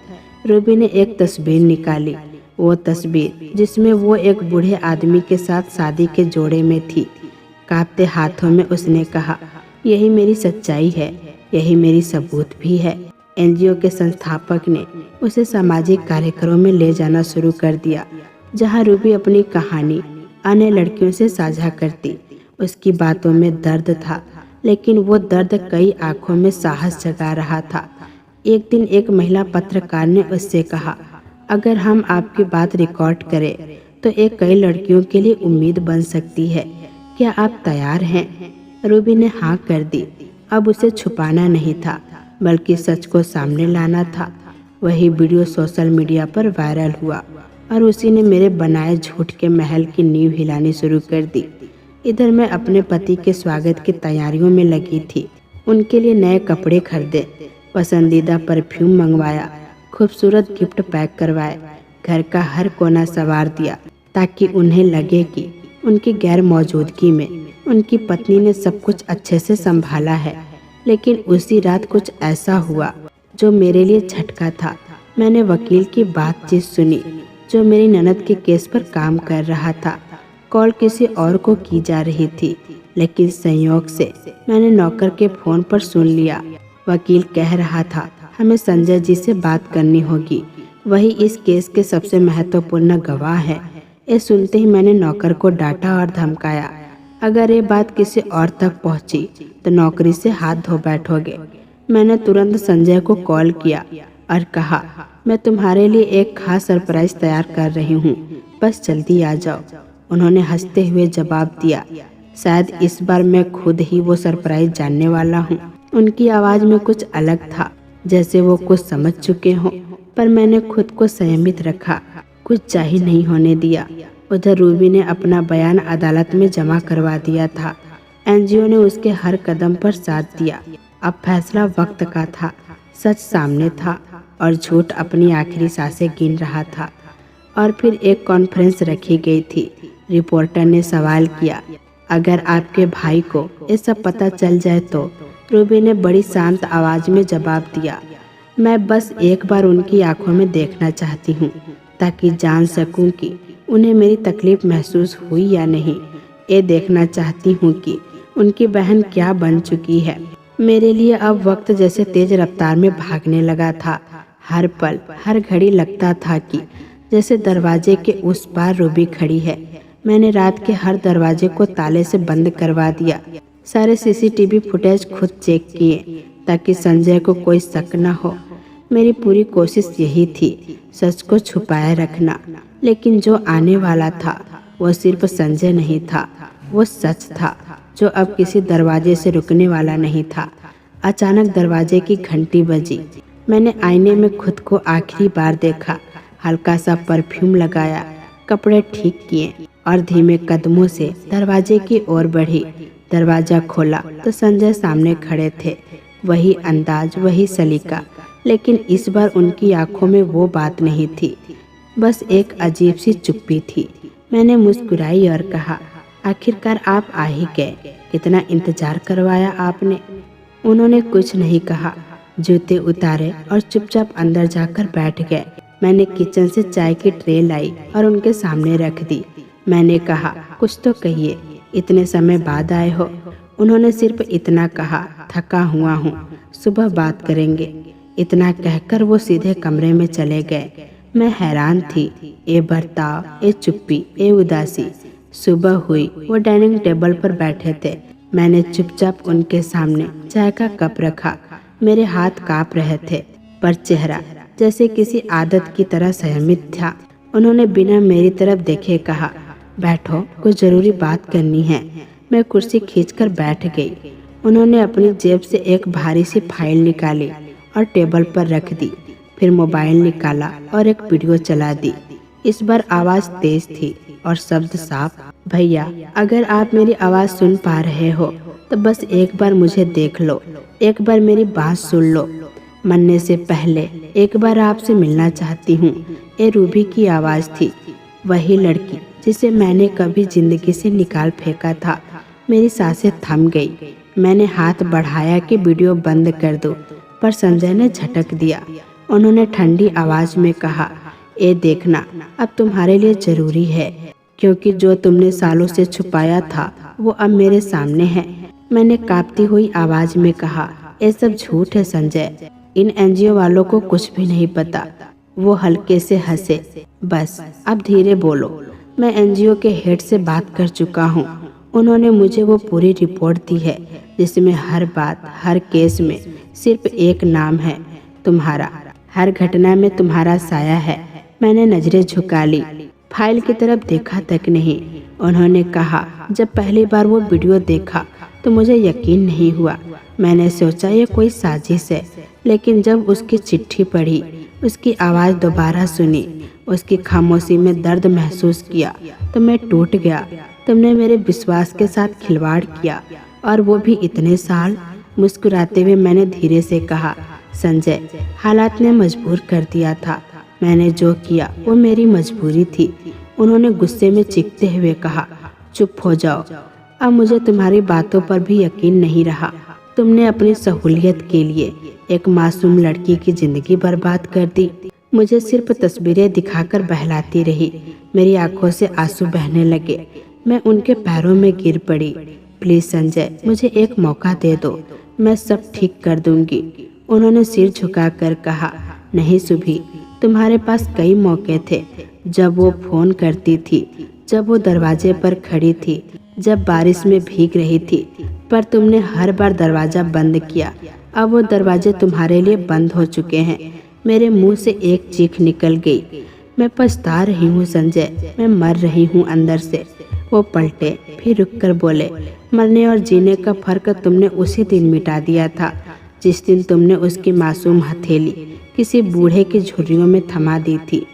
रूबी ने एक तस्वीर निकाली, वो तस्वीर जिसमें वो एक बूढ़े आदमी के साथ शादी के जोड़े में थी। कांपते हाथों में उसने कहा, यही मेरी सच्चाई है, यही मेरी सबूत भी है। एनजीओ के संस्थापक ने उसे सामाजिक कार्यक्रमों में ले जाना शुरू कर दिया, जहां रूबी अपनी कहानी अन्य लड़कियों से साझा करती। उसकी बातों में दर्द था, लेकिन वो दर्द कई आंखों में साहस जगा रहा था। एक दिन एक महिला पत्रकार ने उससे कहा, अगर हम आपकी बात रिकॉर्ड करें तो एक कई लड़कियों के लिए उम्मीद बन सकती है। क्या आप तैयार हैं? रूबी ने हाँ कर दी। अब उसे छुपाना नहीं था, बल्कि सच को सामने लाना था। वही वीडियो सोशल मीडिया पर वायरल हुआ और उसी ने मेरे बनाए झूठ के महल की नींव हिलानी शुरू कर दी। इधर मैं अपने पति के स्वागत की तैयारियों में लगी थी। उनके लिए नए कपड़े खरीदे, पसंदीदा परफ्यूम मंगवाया, खूबसूरत गिफ्ट पैक करवाए, घर का हर कोना संवार दिया ताकि उन्हें लगे कि उनकी गैर मौजूदगी में उनकी पत्नी ने सब कुछ अच्छे से संभाला है। लेकिन उसी रात कुछ ऐसा हुआ जो मेरे लिए झटका था। मैंने वकील की बातचीत सुनी जो मेरी ननद के केस पर काम कर रहा था। कॉल किसी और को की जा रही थी, लेकिन संयोग से मैंने नौकर के फोन पर सुन लिया। वकील कह रहा था, हमें संजय जी से बात करनी होगी, वही इस केस के सबसे महत्वपूर्ण गवाह है। ये सुनते ही मैंने नौकर को डांटा और धमकाया, अगर ये बात किसी और तक पहुंची तो नौकरी से हाथ धो बैठोगे। मैंने तुरंत संजय को कॉल किया और कहा, मैं तुम्हारे लिए एक खास सरप्राइज तैयार कर रही हूँ, बस जल्दी आ जाओ। उन्होंने हंसते हुए जवाब दिया, शायद इस बार मैं खुद ही वो सरप्राइज जानने वाला हूँ। उनकी आवाज़ में कुछ अलग था, जैसे वो कुछ समझ चुके हों, पर मैंने खुद को संयमित रखा, कुछ जाहिर नहीं होने दिया। उधर रूबी ने अपना बयान अदालत में जमा करवा दिया था। एनजीओ ने उसके हर कदम पर साथ दिया। अब फैसला वक्त का था। सच सामने था और झूठ अपनी आखिरी सांसें गिन रहा था। और फिर एक कॉन्फ्रेंस रखी गई थी। रिपोर्टर ने सवाल किया, अगर आपके भाई को ये सब पता चल जाए तो? रूबी ने बड़ी शांत आवाज में जवाब दिया, मैं बस एक बार उनकी आंखों में देखना चाहती हूँ, ताकि जान सकूं कि उन्हें मेरी तकलीफ महसूस हुई या नहीं। ये देखना चाहती हूँ कि उनकी बहन क्या बन चुकी है। मेरे लिए अब वक्त जैसे तेज रफ्तार में भागने लगा था। हर पल हर घड़ी लगता था कि जैसे दरवाजे के उस पार रूबी खड़ी है। मैंने रात के हर दरवाजे को ताले से बंद करवा दिया। सारे सीसीटीवी फुटेज खुद चेक किए ताकि संजय को कोई शक न हो। मेरी पूरी कोशिश यही थी, सच को छुपाए रखना। लेकिन जो आने वाला था वो सिर्फ संजय नहीं था, वो सच था जो अब किसी दरवाजे से रुकने वाला नहीं था। अचानक दरवाजे की घंटी बजी। मैंने आईने में खुद को आखिरी बार देखा, हल्का सा परफ्यूम लगाया, कपड़े ठीक किए और धीमे कदमों से दरवाजे की ओर बढ़ी। दरवाजा खोला तो संजय सामने खड़े थे। वही अंदाज, वही सलीका, लेकिन इस बार उनकी आंखों में वो बात नहीं थी, बस एक अजीब सी चुप्पी थी। मैंने मुस्कुराई और कहा, आखिरकार आप आ ही गए, कितना इंतजार करवाया आपने। उन्होंने कुछ नहीं कहा, जूते उतारे और चुपचाप अंदर जाकर बैठ गए। मैंने किचन से चाय की ट्रे लाई और उनके सामने रख दी। मैंने कहा, कुछ तो कहिए, इतने समय बाद आए हो। उन्होंने सिर्फ इतना कहा, थका हुआ हूँ, सुबह बात करेंगे। इतना कहकर वो सीधे कमरे में चले गए। मैं हैरान थी, ये बर्ताव, ये चुप्पी, ये उदासी। सुबह हुई, वो डाइनिंग टेबल पर बैठे थे। मैंने चुपचाप उनके सामने चाय का कप रखा। मेरे हाथ कांप रहे थे, पर चेहरा जैसे किसी आदत की तरह संयमित था। उन्होंने बिना मेरी तरफ देखे कहा, बैठो, कुछ जरूरी बात करनी है। मैं कुर्सी खींचकर बैठ गई। उन्होंने अपनी जेब से एक भारी सी फाइल निकाली और टेबल पर रख दी। फिर मोबाइल निकाला और एक वीडियो चला दी। इस बार आवाज तेज थी और शब्द साफ। भैया, अगर आप मेरी आवाज सुन पा रहे हो तो बस एक बार मुझे देख लो, एक बार मेरी बात सुन लो। मरने से पहले एक बार आपसे मिलना चाहती हूँ। ये रूबी की आवाज़ थी, वही लड़की जिसे मैंने कभी जिंदगी से निकाल फेंका था। मेरी सांसें थम गई। मैंने हाथ बढ़ाया कि वीडियो बंद कर दो, पर संजय ने झटक दिया। उन्होंने ठंडी आवाज में कहा, ये देखना अब तुम्हारे लिए जरूरी है, क्योंकि जो तुमने सालों से छुपाया था वो अब मेरे सामने है। मैंने कांपती हुई आवाज में कहा, ये सब झूठ है संजय, इन एनजीओ वालों को कुछ भी नहीं पता। वो हल्के से हंसे, बस अब धीरे बोलो, मैं एनजीओ के हेड से बात कर चुका हूँ। उन्होंने मुझे वो पूरी रिपोर्ट दी है जिसमें हर बात, हर केस में सिर्फ एक नाम है, तुम्हारा। हर घटना में तुम्हारा साया है। मैंने नजरें झुका ली, फाइल की तरफ देखा तक नहीं। उन्होंने कहा, जब पहली बार वो वीडियो देखा तो मुझे यकीन नहीं हुआ। मैंने सोचा ये कोई साजिश है, लेकिन जब उसकी चिट्ठी पढ़ी, उसकी आवाज़ दोबारा सुनी, उसकी खामोशी में दर्द महसूस किया तो मैं टूट गया। तुमने मेरे विश्वास के साथ खिलवाड़ किया, और वो भी इतने साल। मुस्कुराते हुए मैंने धीरे से कहा, संजय, हालात ने मजबूर कर दिया था। मैंने जो किया वो मेरी मजबूरी थी। उन्होंने गुस्से में चीखते हुए कहा, चुप हो जाओ, अब मुझे तुम्हारी बातों पर भी यकीन नहीं रहा। तुमने अपनी सहूलियत के लिए एक मासूम लड़की की जिंदगी बर्बाद कर दी। मुझे सिर्फ तस्वीरें दिखाकर बहलाती रही। मेरी आंखों से आंसू बहने लगे। मैं उनके पैरों में गिर पड़ी। प्लीज संजय, मुझे एक मौका दे दो, मैं सब ठीक कर दूंगी। उन्होंने सिर झुकाकर कहा, नहीं सुभी, तुम्हारे पास कई मौके थे। जब वो फोन करती थी, जब वो दरवाजे पर खड़ी थी, जब बारिश में भीग रही थी, पर तुमने हर बार दरवाजा बंद किया। अब वो दरवाजे तुम्हारे लिए बंद हो चुके हैं। मेरे मुंह से एक चीख निकल गई। मैं पछता रही हूँ संजय, मैं मर रही हूँ अंदर से। वो पलटे, फिर रुककर बोले, मरने और जीने का फर्क तुमने उसी दिन मिटा दिया था जिस दिन तुमने उसकी मासूम हथेली किसी बूढ़े की झुर्रियों में थमा दी थी।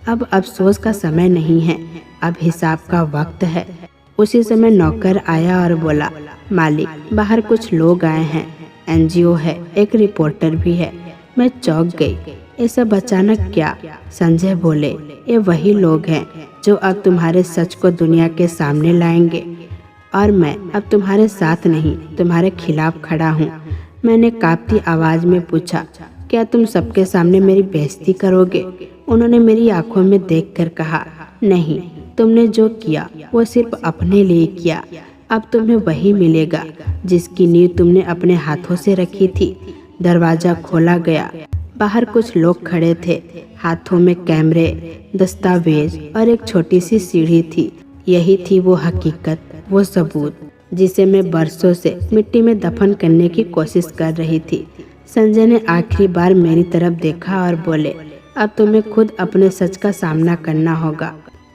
अब अफसोस का समय नहीं है, अब हिसाब का वक्त है। उसी समय नौकर आया और बोला, मालिक, बाहर कुछ लोग आए हैं, एनजीओ है, एक रिपोर्टर भी है। मैं चौंक गई। ये सब अचानक क्या? संजय बोले, ये वही लोग हैं जो अब तुम्हारे सच को दुनिया के सामने लाएंगे, और मैं अब तुम्हारे साथ नहीं, तुम्हारे खिलाफ खड़ा हूँ। मैंने कांपती आवाज में पूछा, क्या तुम सबके सामने मेरी बेइज्जती करोगे? उन्होंने मेरी आंखों में देखकर कहा, नहीं, तुमने जो किया वो सिर्फ अपने लिए किया। अब तुम्हें वही मिलेगा जिसकी नींव तुमने अपने हाथों से रखी थी। दरवाजा खोला गया। बाहर कुछ लोग खड़े थे, हाथों में कैमरे, दस्तावेज और एक छोटी सी सीढ़ी थी। यही थी वो हकीकत, वो सबूत जिसे मैं बरसों से मिट्टी में दफन करने की कोशिश कर रही थी। संजय ने आखिरी बार मेरी तरफ देखा और बोले, अब तुम्हें खुद अपने सच का सामना करना होगा।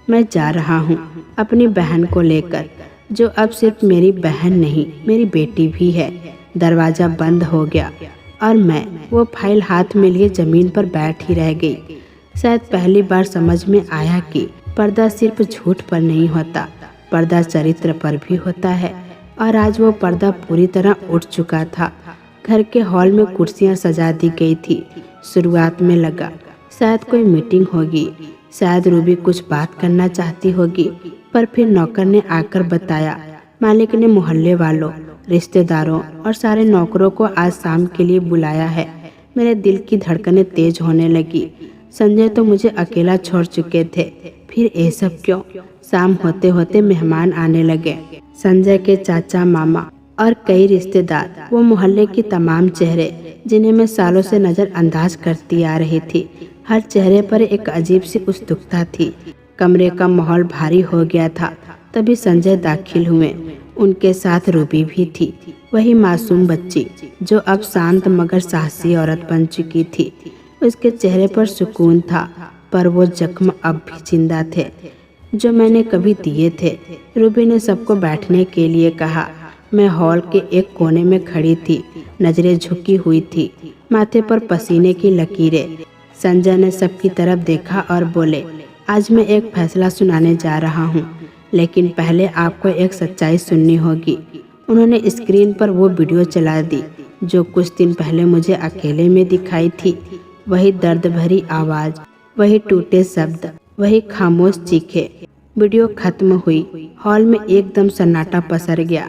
मैं जा रहा हूँ अपनी बहन को लेकर, जो अब सिर्फ मेरी बहन नहीं, मेरी बेटी भी है। दरवाजा बंद हो गया और मैं वो फाइल हाथ में लिए जमीन पर बैठ ही रह गई। शायद पहली बार समझ में आया कि पर्दा सिर्फ झूठ पर नहीं होता, पर्दा चरित्र पर भी होता है। और आज वो पर्दा पूरी तरह उठ चुका था। घर के हॉल में कुर्सियां सजा दी गई थी। शुरुआत में लगा शायद कोई मीटिंग होगी, शायद रूबी कुछ बात करना चाहती होगी, पर फिर नौकर ने आकर बताया, मालिक ने मोहल्ले वालों, रिश्तेदारों और सारे नौकरों को आज शाम के लिए बुलाया है। मेरे दिल की धड़कनें तेज होने लगी। संजय तो मुझे अकेला छोड़ चुके थे, फिर ये सब क्यों? शाम होते होते मेहमान आने लगे। संजय के चाचा, मामा और कई रिश्तेदार, वो मोहल्ले की तमाम चेहरे जिन्हें मैं सालों से नज़रअंदाज करती आ रही थी। हर चेहरे पर एक अजीब सी उत्सुकता थी। कमरे का माहौल भारी हो गया था। तभी संजय दाखिल हुए। उनके साथ रूबी भी थी, वही मासूम बच्ची जो अब शांत मगर साहसी औरत बन चुकी थी। उसके चेहरे पर सुकून था, पर वो जख्म अब भी जिंदा थे जो मैंने कभी दिए थे। रूबी ने सबको बैठने के लिए कहा। मैं हॉल के एक कोने में खड़ी थी, नजरें झुकी हुई थी, माथे पर पसीने की लकीरें। संजय ने सबकी तरफ देखा और बोले, आज मैं एक फैसला सुनाने जा रहा हूँ, लेकिन पहले आपको एक सच्चाई सुननी होगी। उन्होंने स्क्रीन पर वो वीडियो चला दी जो कुछ दिन पहले मुझे अकेले में दिखाई थी। वही दर्द भरी आवाज़, वही टूटे शब्द, वही खामोश चीखे। वीडियो खत्म हुई, हॉल में एकदम सन्नाटा पसर गया।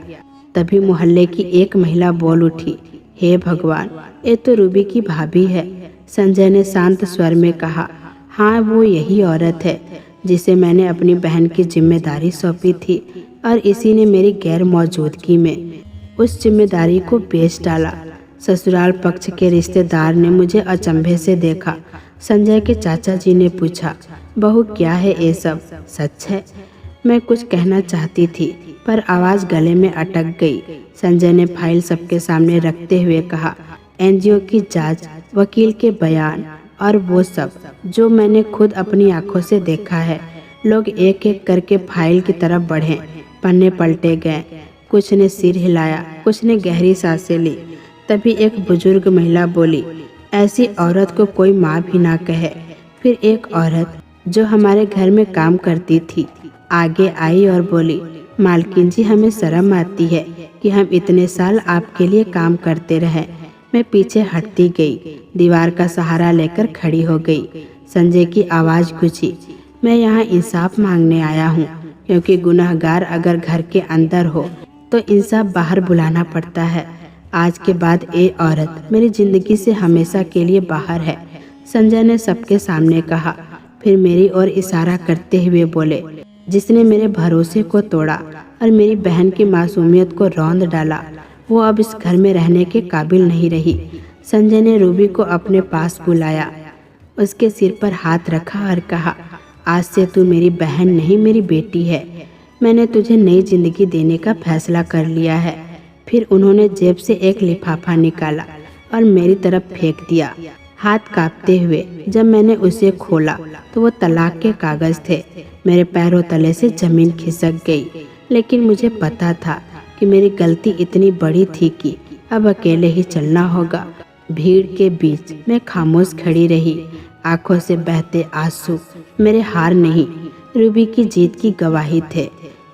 तभी मोहल्ले की एक महिला बोल उठी, हे भगवान, ये तो रूबी की भाभी है। संजय ने शांत स्वर में कहा, हाँ वो यही औरत है जिसे मैंने अपनी बहन की जिम्मेदारी सौंपी थी और इसी ने मेरी गैर मौजूदगी में उस जिम्मेदारी को बेच डाला। ससुराल पक्ष के रिश्तेदार ने मुझे अचंभे से देखा। संजय के चाचा जी ने पूछा, बहू क्या है ये सब, सच है? मैं कुछ कहना चाहती थी पर आवाज़ गले में अटक गई। संजय ने फाइल सबके सामने रखते हुए कहा, एनजीओ की जांच, वकील के बयान और वो सब जो मैंने खुद अपनी आंखों से देखा है। लोग एक एक करके फाइल की तरफ बढ़े, पन्ने पलटे गए। कुछ ने सिर हिलाया, कुछ ने गहरी सांसें ली। तभी एक बुजुर्ग महिला बोली, ऐसी औरत को कोई माँ भी ना कहे। फिर एक औरत जो हमारे घर में काम करती थी आगे आई और बोली, मालकिन जी, हमें शर्म आती है कि हम इतने साल आपके लिए काम करते रहे। मैं पीछे हटती गई, दीवार का सहारा लेकर खड़ी हो गई। संजय की आवाज़ गूंजी, मैं यहाँ इंसाफ मांगने आया हूँ, क्योंकि गुनहगार अगर घर के अंदर हो तो इंसाफ बाहर बुलाना पड़ता है। आज के बाद ये औरत मेरी जिंदगी से हमेशा के लिए बाहर है। संजय ने सबके सामने कहा, फिर मेरी ओर इशारा करते हुए बोले, जिसने मेरे भरोसे को तोड़ा और मेरी बहन की मासूमियत को रौंद डाला, वो अब इस घर में रहने के काबिल नहीं रही। संजय ने रूबी को अपने पास बुलाया, उसके सिर पर हाथ रखा और कहा, आज से तू मेरी बहन नहीं, मेरी बेटी है। मैंने तुझे नई जिंदगी देने का फैसला कर लिया है। फिर उन्होंने जेब से एक लिफाफा निकाला और मेरी तरफ फेंक दिया। हाथ कांपते हुए जब मैंने उसे खोला तो वो तलाक के कागज थे। मेरे पैरों तले से जमीन खिसक गई, लेकिन मुझे पता था कि मेरी गलती इतनी बड़ी थी कि अब अकेले ही चलना होगा। भीड़ के बीच मैं खामोश खड़ी रही, आंखों से बहते आंसू मेरे हार नहीं, रूबी की जीत की गवाही थे।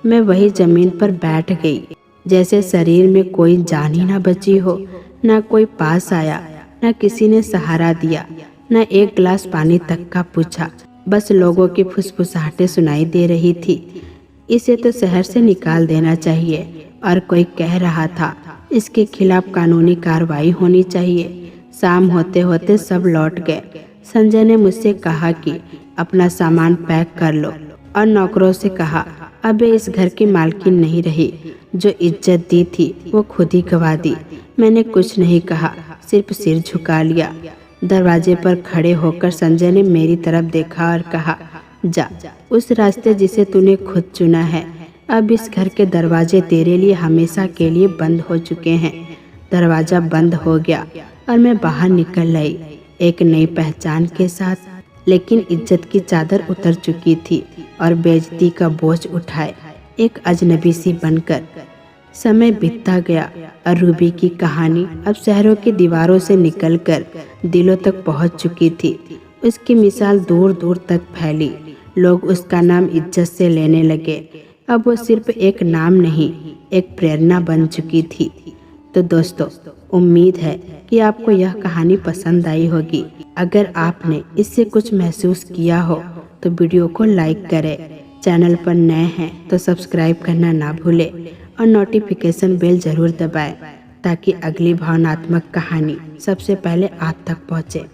मैं वही जमीन पर बैठ गई, जैसे शरीर में कोई जान ही ना बची हो। ना कोई पास आया, ना किसी ने सहारा दिया, ना एक गिलास पानी तक का पूछा। बस लोगों की फुसफुसाहटें सुनाई दे रही थी, इसे तो शहर से निकाल देना चाहिए। और कोई कह रहा था, इसके खिलाफ कानूनी कार्रवाई होनी चाहिए। शाम होते होते सब लौट गए। संजय ने मुझसे कहा कि अपना सामान पैक कर लो और नौकरों से कहा, अब इस घर की मालकिन नहीं रही। जो इज्जत दी थी वो खुद ही गवा दी। मैंने कुछ नहीं कहा, सिर्फ सिर झुका लिया। दरवाजे पर खड़े होकर संजय ने मेरी तरफ देखा और कहा, जा उस रास्ते जिसे तूने खुद चुना है। अब इस घर के दरवाजे तेरे लिए हमेशा के लिए बंद हो चुके हैं। दरवाजा बंद हो गया और मैं बाहर निकल आई, एक नई पहचान के साथ। लेकिन इज्जत की चादर उतर चुकी थी और बेइज्जती का बोझ उठाए एक अजनबी सी बनकर। समय बीतता गया और रूबी की कहानी अब शहरों की दीवारों से निकलकर दिलों तक पहुंच चुकी थी। उसकी मिसाल दूर दूर तक फैली। लोग उसका नाम इज्जत से लेने लगे। अब वो सिर्फ एक नाम नहीं, एक प्रेरणा बन चुकी थी। तो दोस्तों, उम्मीद है कि आपको यह कहानी पसंद आई होगी। अगर आपने इससे कुछ महसूस किया हो तो वीडियो को लाइक करें। चैनल पर नए हैं तो सब्सक्राइब करना ना भूलें और नोटिफिकेशन बेल जरूर दबाएं ताकि अगली भावनात्मक कहानी सबसे पहले आप तक पहुंचे।